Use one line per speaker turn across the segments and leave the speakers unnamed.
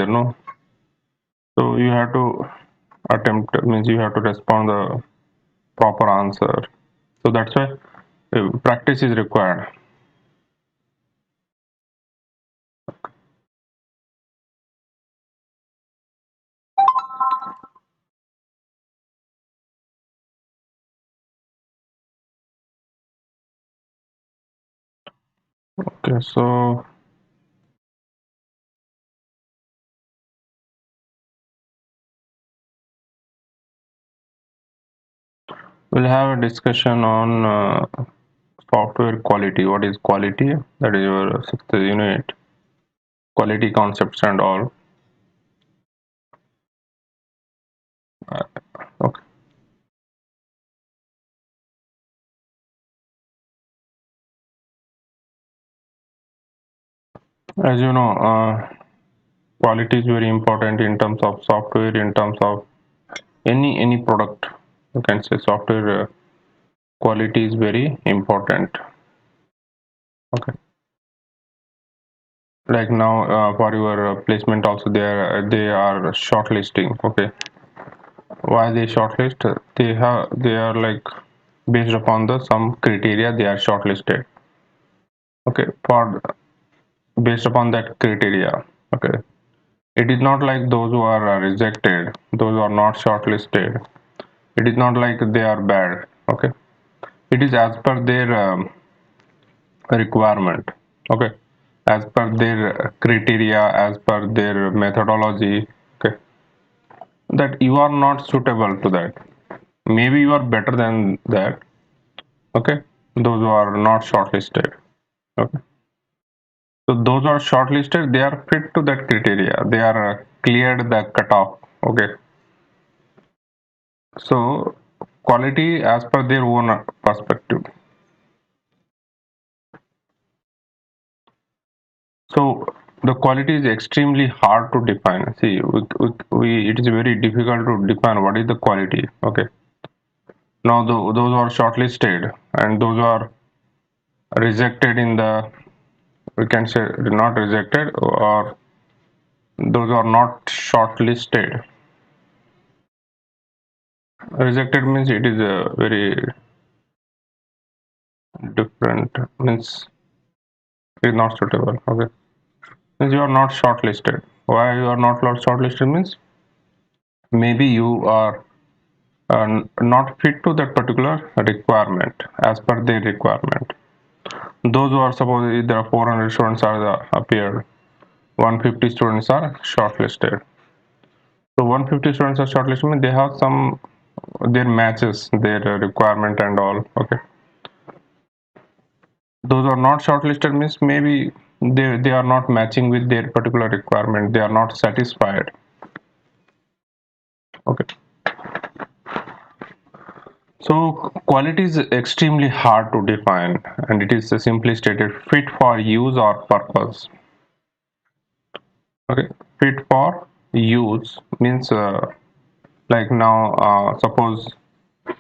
no? So you have to attempt, means you have to respond the proper answer. So that's why practice is required. Okay, so we'll have a discussion on software quality. What is quality? That is your sixth unit. Quality concepts and all. Okay. As you know, quality is very important in terms of software, in terms of any product. You can say software quality is very important. Okay. Like now, for your placement also, they are shortlisting. Okay. Why they shortlist? They are like based upon the some criteria they are shortlisted. Okay. For based upon that criteria. Okay. It is not like those who are rejected, those who are not shortlisted. It is not like they are bad. Okay. It is as per their requirement. Okay. As per their criteria, as per their methodology. Okay. That you are not suitable to that. Maybe you are better than that. Okay. Those who are not shortlisted. Okay. So those who are shortlisted, they are fit to that criteria. They are cleared the cutoff. Okay. So quality as per their own perspective. So the quality is extremely hard to define. See, it is very difficult to define what is the quality. Okay. Now those who are shortlisted and those who are rejected in the, we can say not rejected, or those who are not shortlisted. Rejected means it is a very different, means it is not suitable. Okay. Means you are not shortlisted. Why you are not shortlisted means maybe you are not fit to that particular requirement as per their requirement. Those who are, suppose there are 400 students are appeared, 150 students are shortlisted. So 150 students are shortlisted means they have some their matches their requirement and all. Okay. Those who are not shortlisted means maybe they are not matching with their particular requirement. They are not satisfied. Okay. So quality is extremely hard to define, and it is simply stated fit for use or purpose. Okay, fit for use means like now suppose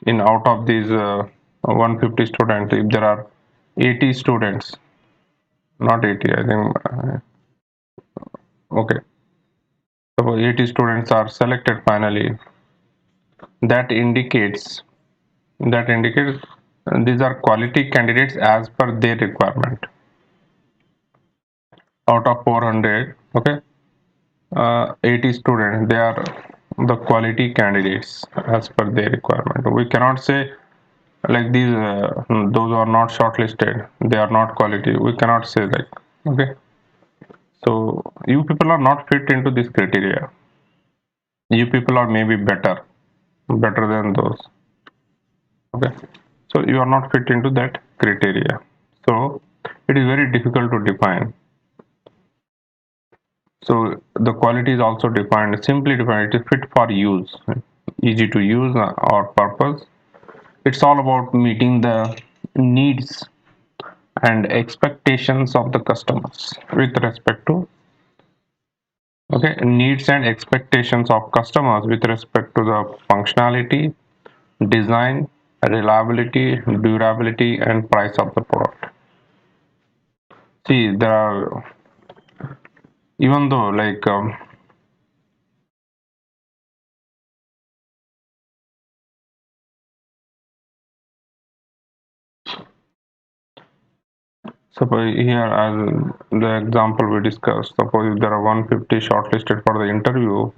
in out of these 150 students, if there are 80 students, not 80, I think. Okay, suppose 80 students are selected finally. That indicates these are quality candidates as per their requirement. Out of 400, okay, 80 students, they are the quality candidates as per their requirement. We cannot say like these those who are not shortlisted, they are not quality. We cannot say that. Okay. So you people are not fit into this criteria. You people are maybe better than those. Okay. So you are not fit into that criteria. So it is very difficult to define. So the quality is also defined, simply defined. It is fit for use, easy to use or purpose. It's all about meeting the needs and expectations of the customers with respect to, okay, needs and expectations of customers with respect to the functionality, design, reliability, durability, and price of the product. See, there are, even though like Suppose here, as the example we discussed, suppose if there are 150 shortlisted for the interview,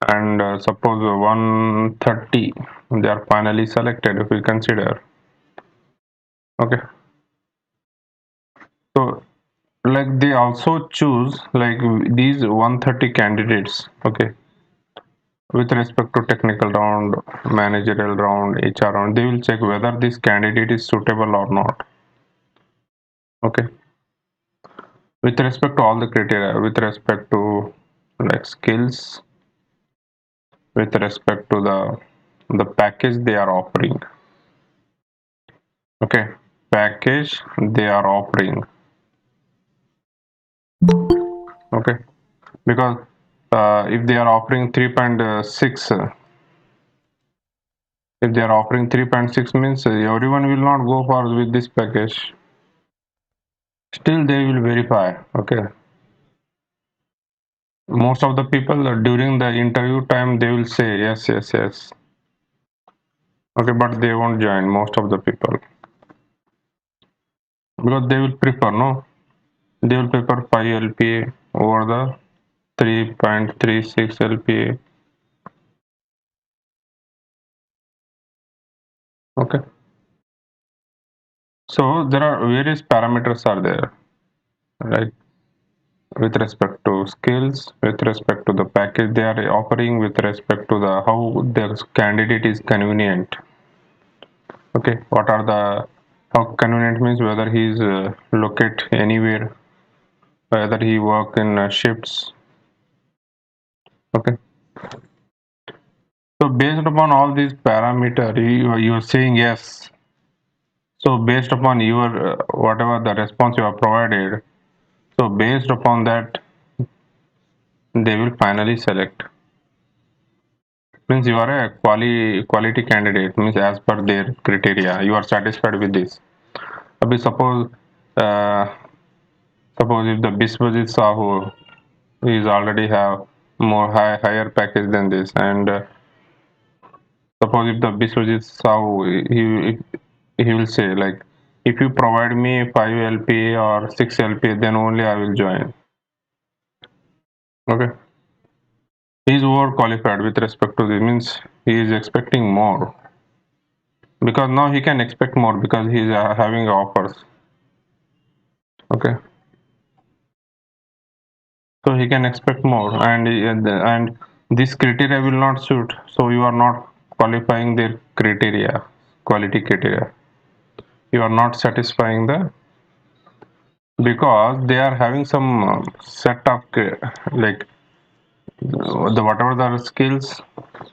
and suppose 130 they are finally selected, if we consider, okay. So like they also choose like these 130 candidates, okay, with respect to technical round, managerial round, HR round, they will check whether this candidate is suitable or not, okay, with respect to all the criteria, with respect to like skills, with respect to the package they are offering, okay, package they are offering, okay, because if they are offering 3.6, if they are offering 3.6 means everyone will not go for with this package. Still they will verify, okay. Most of the people during the interview time they will say yes, yes, yes, okay, but they won't join most of the people because they will prefer, no, they will prefer 5 LPA over the 3.36 LPA, okay. So there are various parameters are there, right, with respect to skills, with respect to the package they are offering, with respect to the how the candidate is convenient, okay, what are the, how convenient means whether he is locate anywhere, whether he work in shifts, okay. So based upon all these parameter you are saying yes, so based upon your whatever the response you have provided, so based upon that they will finally select, means you are a quality candidate, means as per their criteria you are satisfied with this. Abhi uh, suppose if the Biswajit Sahu is already have more higher package than this, and suppose if the Biswajit Sahu he will say like, if you provide me 5 LPA or 6 LPA then only I will join, okay. He is overqualified with respect to this, means he is expecting more, because now he can expect more because he is having offers, okay. So he can expect more, and this criteria will not suit, so you are not qualifying their criteria, quality criteria, you are not satisfying the, because they are having some set of like the whatever the skills,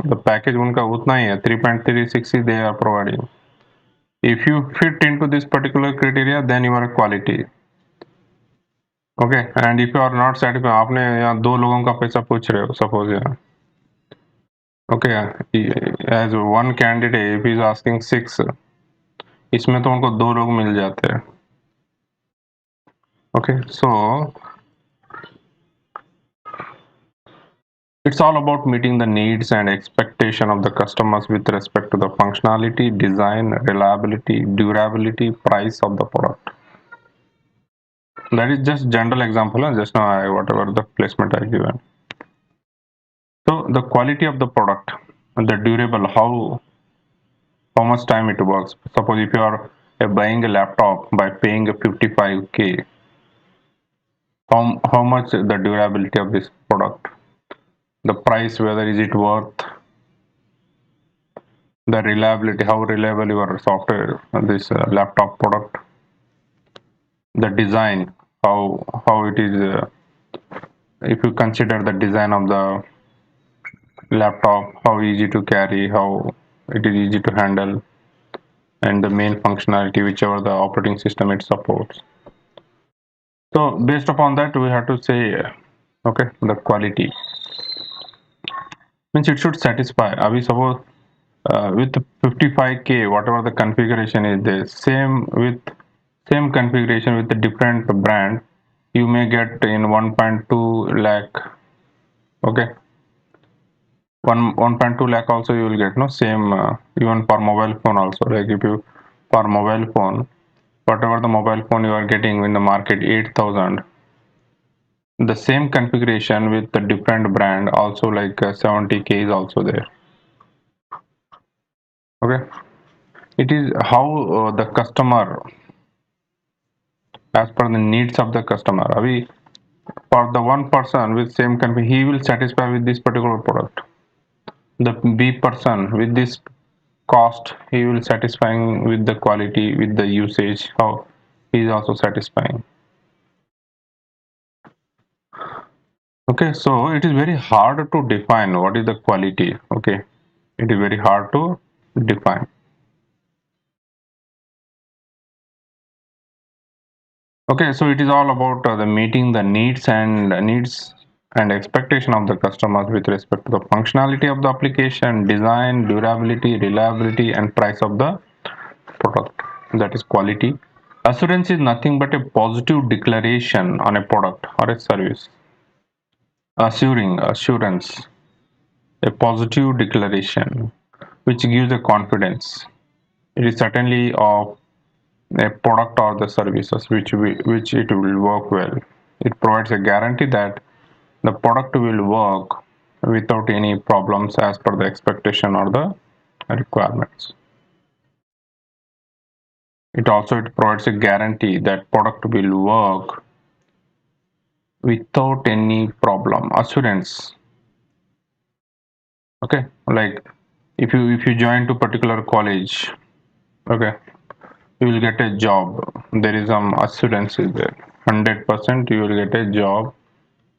the package उनका उतना ही है, 3.36 ही they are providing. If you fit into this particular criteria then you are a quality, okay. And if you are not satisfied, आपने यहाँ दो लोगों का पैसा पूछ रहे हो suppose यहाँ, okay, as one candidate if he is asking 6, इसमें तो उनको दो लोग मिल जाते हैं, okay. So it's all about meeting the needs and expectation of the customers with respect to the functionality, design, reliability, durability, price of the product. That is just general example, just now whatever the placement I given. So the quality of the product, the durable, how much time it works. Suppose if you are buying a laptop by paying a 55K, how much the durability of this product, the price, whether is it worth, the reliability, how reliable your software, this laptop product, the design, how it is, if you consider the design of the laptop, how easy to carry, how it is easy to handle, and the main functionality whichever the operating system it supports. So based upon that we have to say, okay, the quality means it should satisfy. We suppose with 55K whatever the configuration is there, same with same configuration with a different brand you may get in 1.2 lakh, okay. 1.2 lakh also you will get, no, same even for mobile phone also, like if you for mobile phone whatever the mobile phone you are getting in the market 8,000, the same configuration with the different brand also like 70K is also there. Okay, it is how the customer, as per the needs of the customer, for the one person with same company he will satisfy with this particular product, the B person with this cost he will satisfying with the quality, with the usage, how he is also satisfying. Okay, so it is very hard to define what is the quality. Okay, it is very hard to define. Okay, so it is all about the meeting the needs and expectation of the customers with respect to the functionality of the application, design, durability, reliability, and price of the product. That is quality. Assurance is nothing but a positive declaration on a product or a service. Assurance, a positive declaration which gives a confidence. It is certainly of a product or the services which it will work well. It provides a guarantee that the product will work without any problems as per the expectation or the requirements. It provides a guarantee that product will work without any problem. Assurance. Okay, like if you join to particular college, okay, you will get a job. There is some assurance is there. 100% you will get a job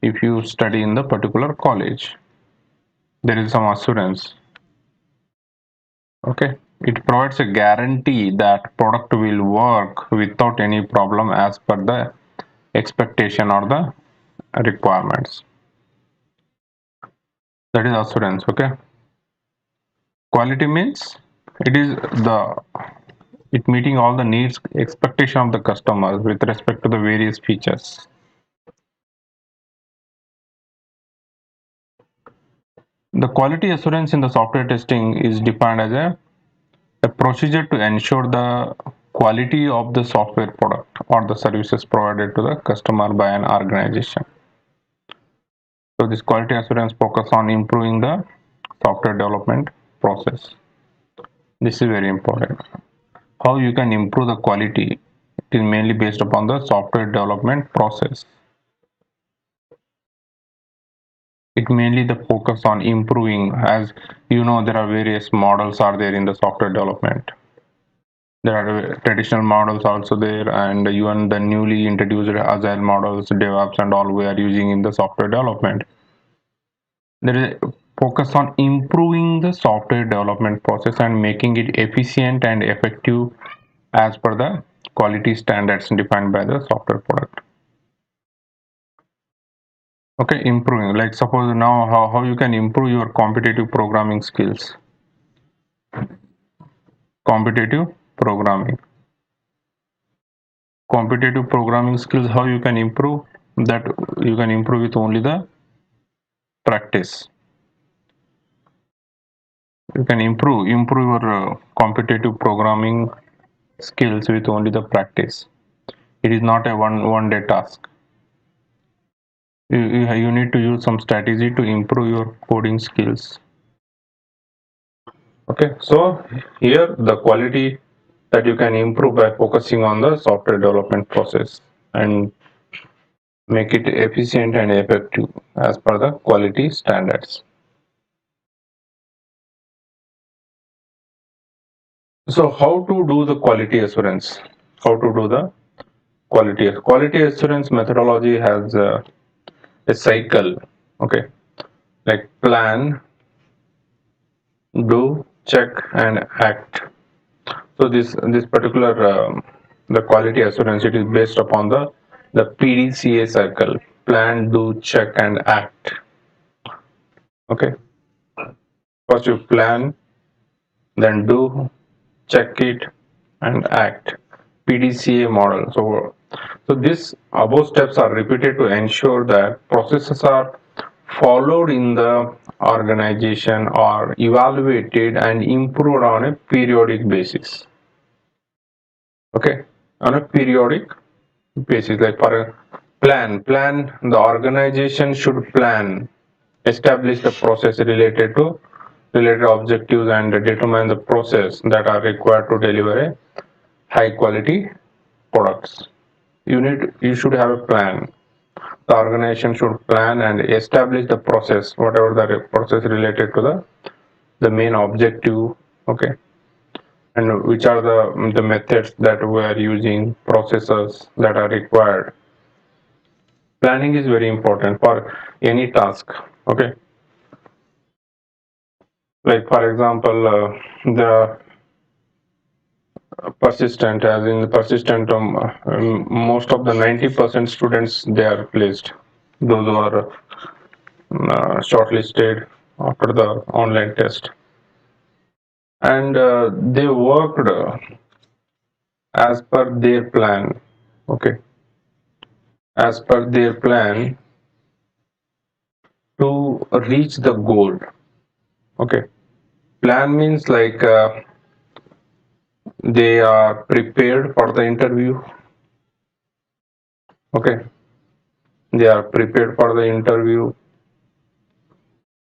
if you study in the particular college. There is some assurance. Okay, it provides a guarantee that product will work without any problem as per the expectation or the requirements. That is assurance. Okay, quality means it is the it meeting all the needs expectation of the customers with respect to the various features. The quality assurance in the software testing is defined as a procedure to ensure the quality of the software product or the services provided to the customer by an organization. So this quality assurance focus on improving the software development process. This is very important. How you can improve the quality, it is mainly based upon the software development process. It mainly the focus on improving, as you know there are various models are there in the software development. There are traditional models also there, and even the newly introduced agile models, DevOps and all we are using in the software development. There is a focus on improving the software development process and making it efficient and effective as per the quality standards defined by the software product. Okay, improving, like suppose now how you can improve your competitive programming skills. Competitive programming. Competitive programming skills, how you can improve that? You can improve with only the practice. You can improve your competitive programming skills with only the practice. It is not a one day task. You need to use some strategy to improve your coding skills. Okay, so here the quality that you can improve by focusing on the software development process and make it efficient and effective as per the quality standards. So how to do the quality assurance? How to do the quality assurance methodology has a cycle. Okay, like plan, do, check, and act. So this particular the quality assurance, it is based upon the PDCA cycle: plan, do, check, and act. Okay, first you plan, then do, check it, and act. PDCA model. So these above steps are repeated to ensure that processes are followed in the organization or evaluated and improved on a periodic basis. Okay. on a periodic basis. Like for a plan, the organization should plan, establish the process related to related objectives and determine the process that are required to deliver a high quality products. You should have a plan. The organization should plan and establish the process, whatever the process related to the main objective. Okay, and which are the methods that we are using, processes that are required. Planning is very important for any task. Okay, like for example, the persistent, as in persistent, most of the 90% students they are placed. Those who are shortlisted after the online test, and they worked as per their plan. Okay, as per their plan to reach the goal. Okay, plan means like they are prepared for the interview. Okay, they are prepared for the interview.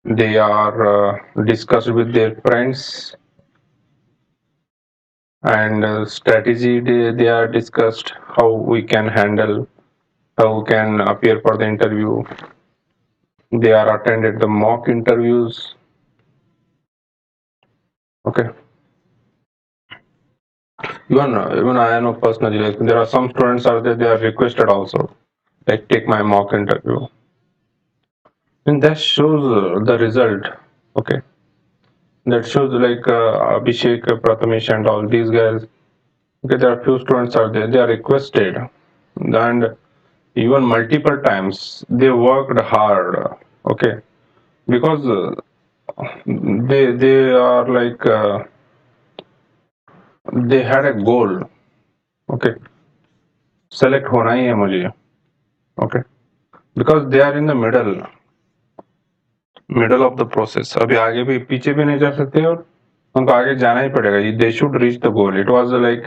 They are discussed with their friends, and strategy they are discussed how we can handle, how we can appear for the interview. They are attended the mock interviews. Okay, even I know personally, like there are some students are there, they are requested also, like take my mock interview, and that shows the result. Okay, that shows like Abhishek, Prathamesh and all these guys. Okay, there are few students are there, they are requested, and even multiple times they worked hard. Okay, because they are like they had a goal. Okay, select होना ही है मुझे. Okay, because they are in the middle of the process. अभी आगे भी पीछे भी नहीं जा सकते और उनको आगे जाना ही पड़ेगा. They should reach the goal. It was like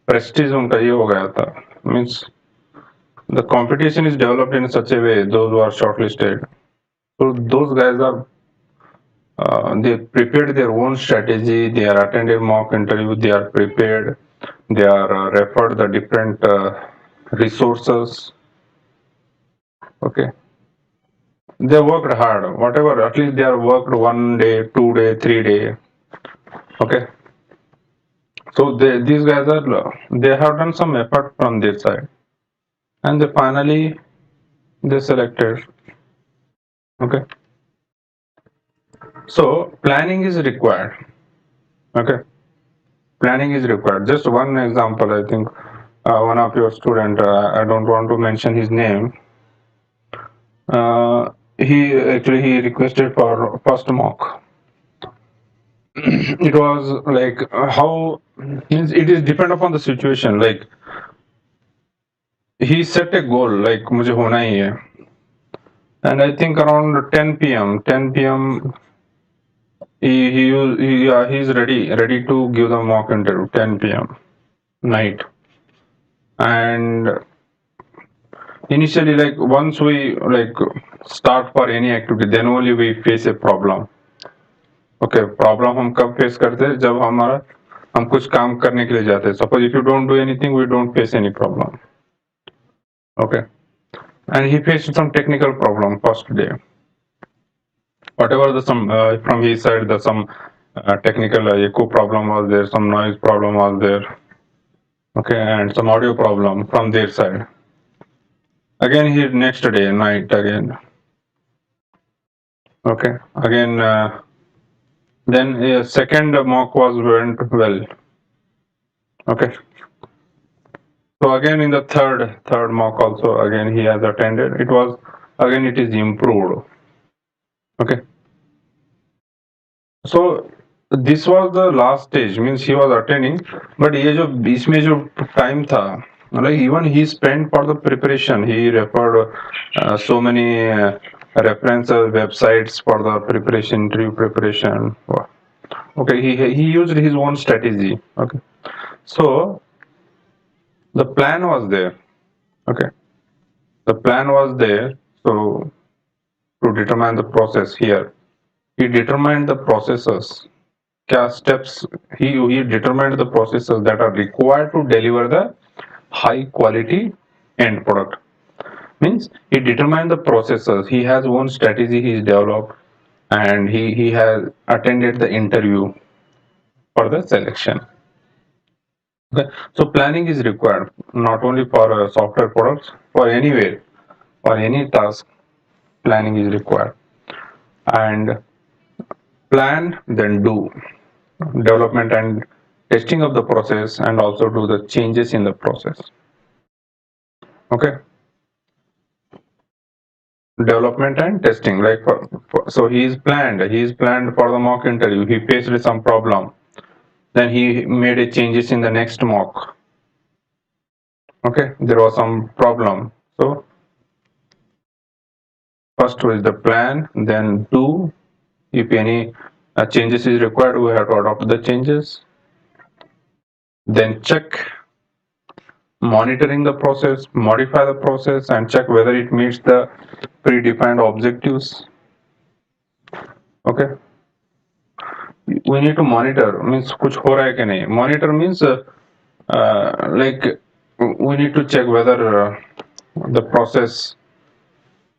prestige उनका ये हो गया था. Means the competition is developed in such a way. Those who are shortlisted, so those guys are they prepared their own strategy. They are attended mock interview. They are prepared. They are referred the different resources. Okay, they worked hard. Whatever, at least they are worked 1 day, 2 day, 3 day. Okay, so these guys are they have done some effort from their side, and they finally they selected. Okay, so planning is required. Okay, planning is required. Just one example, I think one of your student, I don't want to mention his name. He requested for first mock. It was like how it is depend upon the situation. Like he set a goal like मुझे होना ही है, and I think around 10 p.m. He's ready to give the mock interview 10 p.m. night. And initially, like once we like start for any activity, then only we face a problem. Okay, problem हम कब face करते हैं जब हमारा हम कुछ काम करने के लिए जाते हैं. Suppose if you don't do anything we don't face any problem. Okay, and he faced some technical problem first day. Whatever the some from his side the some technical echo problem was there, some noise problem was there. Okay, and some audio problem from their side. Again he next day night again. Okay, again then a second mock was went well. Okay, so again in the third mock also again he has attended. It was again it is improved. Okay, so this was the last stage, means he was attending, but ये जो बीच में जो time था, like even he spent for the preparation, he referred so many references websites for the preparation, interview preparation. Okay, he used his own strategy. Okay, so The plan was there. Okay, the plan was there. So to determine the process here, he determined the processes. Steps. He determined the processes that are required to deliver the high quality end product. Means he determined the processes. He has one strategy he's developed, and he has attended the interview for the selection. Okay. So planning is required not only for software products, for anywhere, for any task, planning is required. And plan, then do development and testing of the process, and also do the changes in the process. Okay. Development and testing, like so he's planned for the mock interview. He faced some problem, then he made a changes in the next mock. Okay, there was some problem, so first is the plan, then do. If any changes is required, we have to adopt the changes. Then check, monitoring the process, modify the process, and check whether it meets the predefined objectives. Okay, we need to monitor, means कुछ हो रहा है कि नहीं. Monitor means like we need to check whether the process.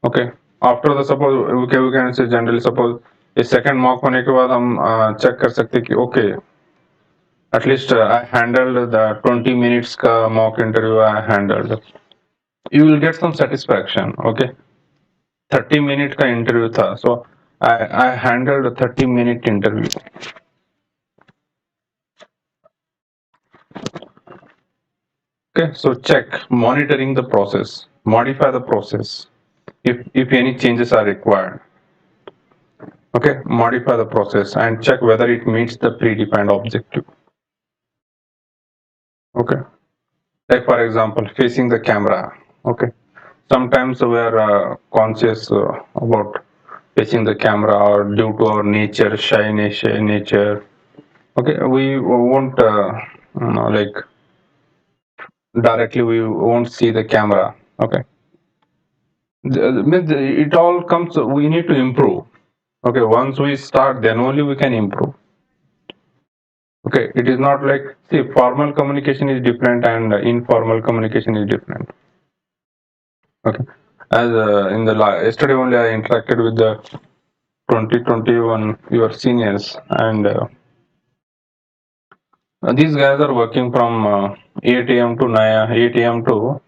Okay, after the suppose we can say generally suppose ये second mock होने के बाद हम check कर सकते कि okay, at least I handled the 20 minutes का mock interview I handled. You will get some satisfaction. Okay, 30 minute का interview था, so I handled a 30-minute interview. Okay, so check, monitoring the process, modify the process if any changes are required. Okay, modify the process and check whether it meets the predefined objective. Okay, like for example, facing the camera. Okay, sometimes we are conscious about facing the camera, or due to our nature, shy nature. Okay, we won't like directly we won't see the camera. Okay, it all comes, we need to improve. Okay, once we start, then only we can improve. Okay, it is not like, see, formal communication is different and informal communication is different. Okay, as in the yesterday only I interacted with the 2021 your seniors, and these guys are working from 8 a.m. to 9, 8 a.m. to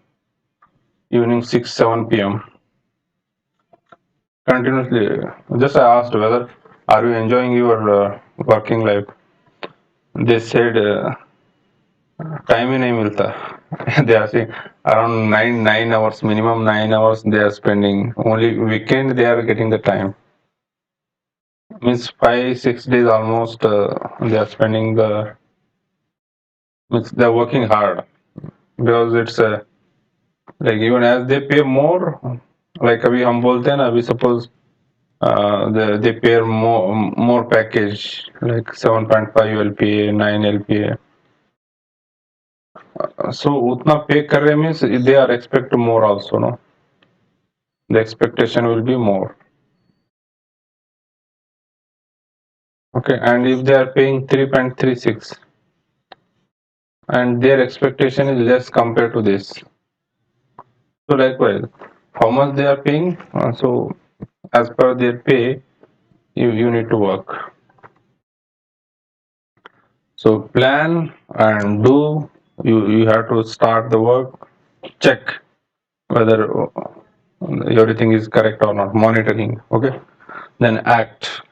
evening 6 7 p.m. continuously. Just I asked whether are you enjoying your working life. They said time ही नहीं मिलता. They are saying around 9 hours, minimum 9 hours they are spending. Only weekend they are getting the time. Means 5 6 days almost they are spending the, means they are working hard, because it's like even as they pay more, like अभी हम बोलते हैं ना, अभी suppose they pay more package like 7.5 LPA, 9 LPA. So उतना पे कर रहे means they are expect more also, no? The expectation will be more. Okay, and if they are paying 3.36 and their expectation is less compared to this, so likewise, how much they are paying? So as per their pay, you need to work. So plan and do. You have to start the work. Check whether everything is correct or not. Monitoring. Okay. Then act.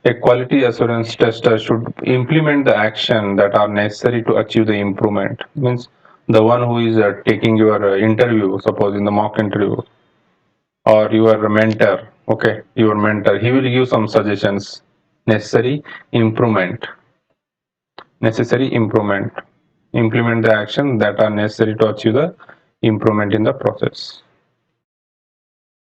A quality assurance tester should implement the action that are necessary to achieve the improvement. Means the one who is taking your interview, suppose in the mock interview, or your mentor, okay, your mentor, he will give some suggestions, necessary improvement, necessary improvement, implement the action that are necessary to achieve the improvement in the process.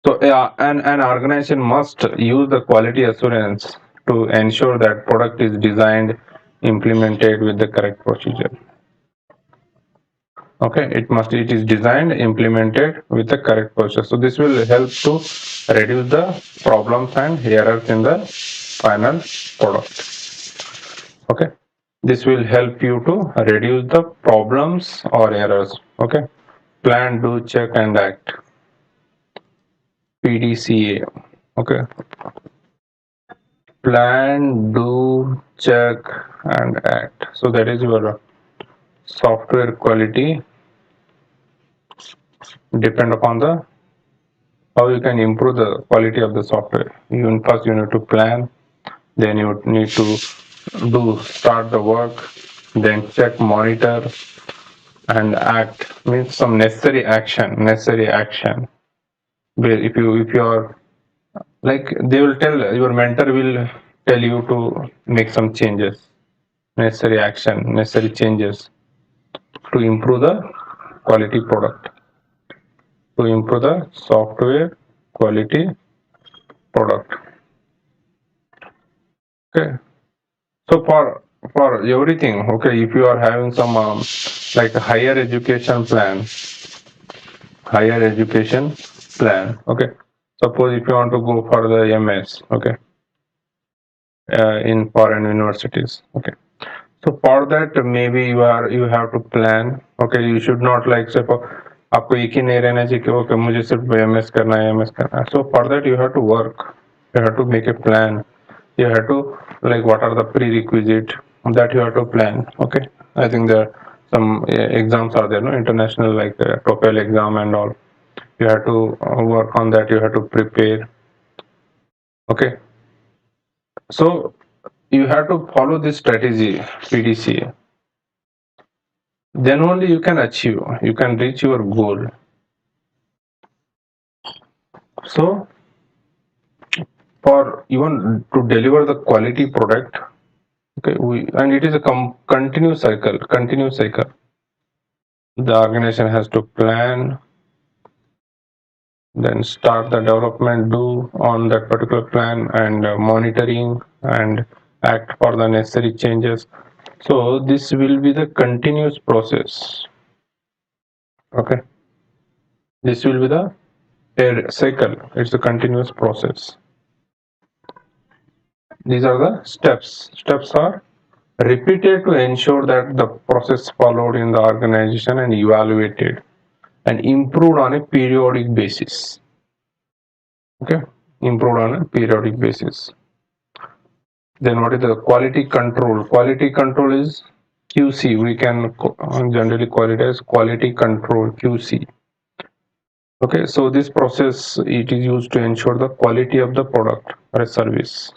So an organization must use the quality assurance to ensure that product is designed, implemented with the correct procedure. Okay, it is designed, implemented with the correct process. So this will help to reduce the problems and errors in the final product. Okay, this will help you to reduce the problems or errors. Okay, plan, do, check and act, PDCA. Okay, plan, do, check and act. So that is your software quality. Depend upon the how you can improve the quality of the software. First you need to plan, then you need to do start the work, then check, monitor and act, means some necessary action where if you are like, they will tell, your mentor will tell you to make some changes, necessary changes to improve the quality product, to improve the software quality product. Okay, so for everything, okay, if you are having some like a higher education plan, okay, suppose if you want to go for the MS, okay, in foreign universities, okay, so for that maybe you have to plan. Okay, you should not like say for आपको एक ही नहीं रहना चाहिए कि okay मुझे सिर्फ MS करना है, एमएस करना है. So for that you have to work, you have to make a plan, you have to like what are the prerequisite that you have to plan. Okay, I think there some exams are there, no, international like TOEFL exam and all. You have to work on that, you have to prepare. Okay, so you have to follow this strategy, PDCA. Then only you can reach your goal. So for even to deliver the quality product, okay, and it is a continuous cycle. The organization has to plan, then start the development, do on that particular plan, and monitoring and act for the necessary changes. So this will be the continuous process. Okay, this will be the cycle. It's a continuous process. These are the steps. Steps are repeated to ensure that the process followed in the organization and evaluated and improved on a periodic basis. Okay, improved on a periodic basis. Then what is the quality control? Quality control is QC. We can generally call it as quality control, QC. Okay, so this process, it is used to ensure the quality of the product or a service.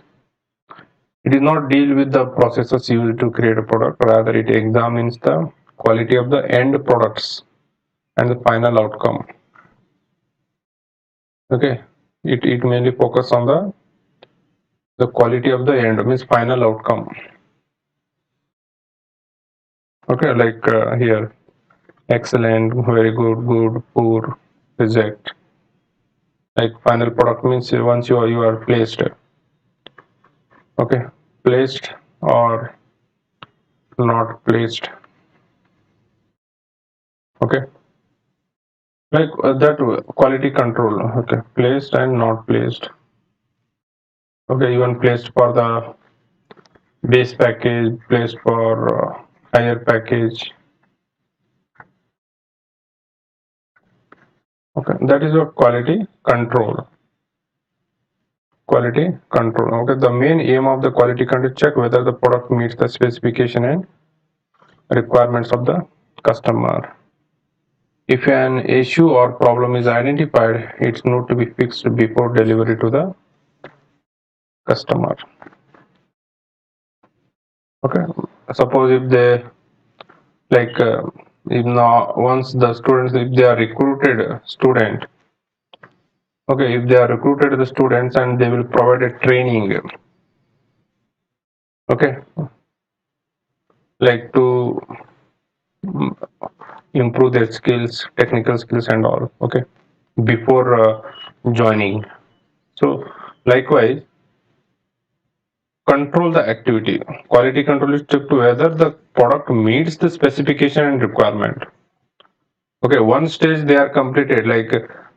It does not deal with the processes used to create a product, rather it examines the quality of the end products and the final outcome. Okay, it mainly focus on the quality of the end, means final outcome. Okay, like here, excellent, very good, good, poor, reject. Like final product means once you are placed. Okay, placed or not placed. Okay, like that quality control. Okay, placed and not placed. Okay, even placed for the base package, placed for higher package. Okay, that is your quality control. Quality control. Okay, the main aim of the quality control, check whether the product meets the specification and requirements of the customer. If an issue or problem is identified, it's need to be fixed before delivery to the customer. Okay, suppose if they like if now once the students, if they are recruited student, okay, if they are recruited the students and they will provide a training, okay, like to improve their skills, technical skills and all, okay, before joining. So likewise, control the activity. Quality control is check to whether the product meets the specification and requirement. Okay, one stage they are completed, like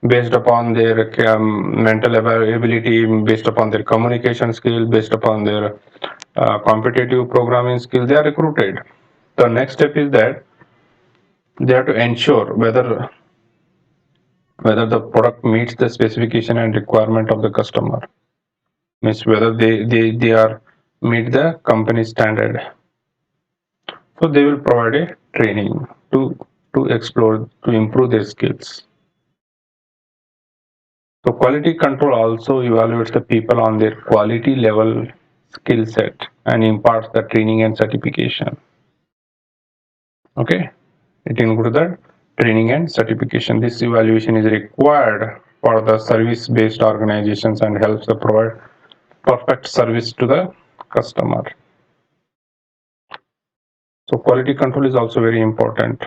based upon their mental ability, based upon their communication skill, based upon their competitive programming skill, they are recruited. The next step is that they have to ensure whether the product meets the specification and requirement of the customer, means whether they are meet the company standard. So they will provide a training to explore to improve their skills. So quality control also evaluates the people on their quality level skill set and imparts the training and certification. Okay, it includes the training and certification. This evaluation is required for the service-based organizations and helps to provide perfect service to the customer. So quality control is also very important.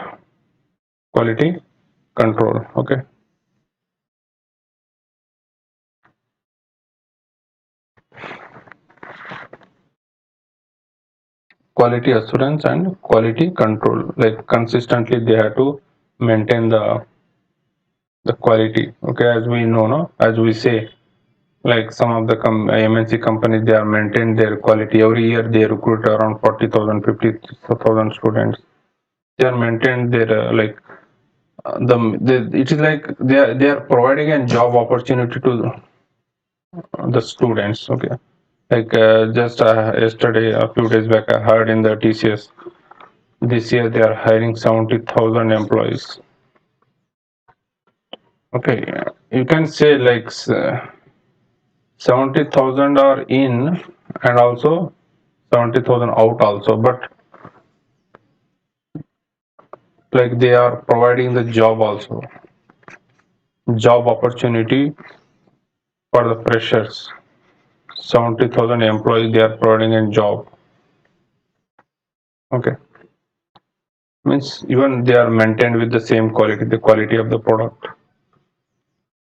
Quality control. Okay. Quality assurance and quality control. Like consistently, they have to maintain the quality. Okay, as we know, no, as we say, like some of the MNC companies, they are maintain their quality every year. They recruit around 40,000, 50,000 students. They are maintain their it is like they are providing a job opportunity to the students. Okay, like just yesterday, a few days back, I heard in the TCS this year they are hiring 70,000 employees. Okay, you can say like 70,000 are in and also 70,000 out also, but like they are providing the job also, job opportunity for the freshers. 70,000 employees they are providing a job. Okay, means even they are maintained with the same quality, the quality of the product,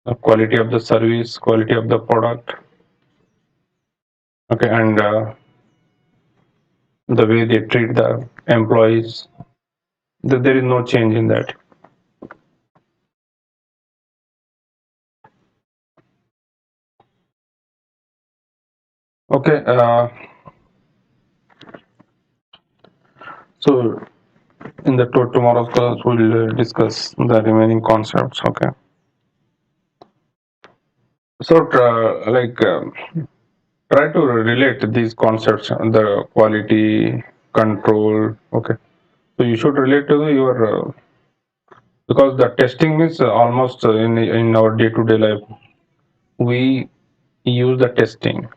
the quality of the service, quality of the product. Okay, and the way they treat the employees, there is no change in that. Okay, so in the tomorrow's class we'll discuss the remaining concepts. Okay, so try to relate these concepts, the quality control. Okay, so you should relate to your because the testing is almost in our day-to-day life we use the testing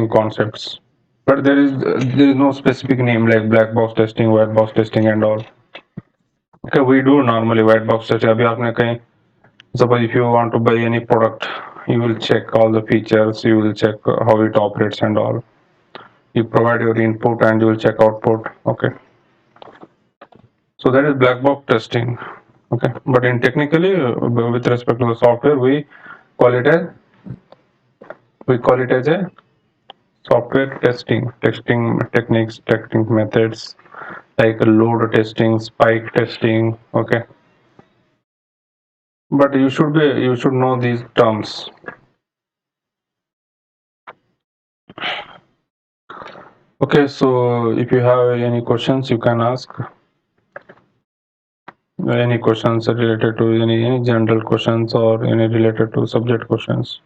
concepts, but there is no specific name like black box testing, white box testing, and all. Okay, we do normally white box testing. अभी आपने कहीं suppose if you want to buy any product, you will check all the features, you will check how it operates and all. You provide your input and you will check output. Okay, so that is black box testing. Okay, but in technically with respect to the software, call it as call it as a software testing techniques, testing methods like load testing, spike testing. Okay, but you should know these terms. Okay, so if you have any questions, you can ask. Any questions related to any general questions or any related to subject questions.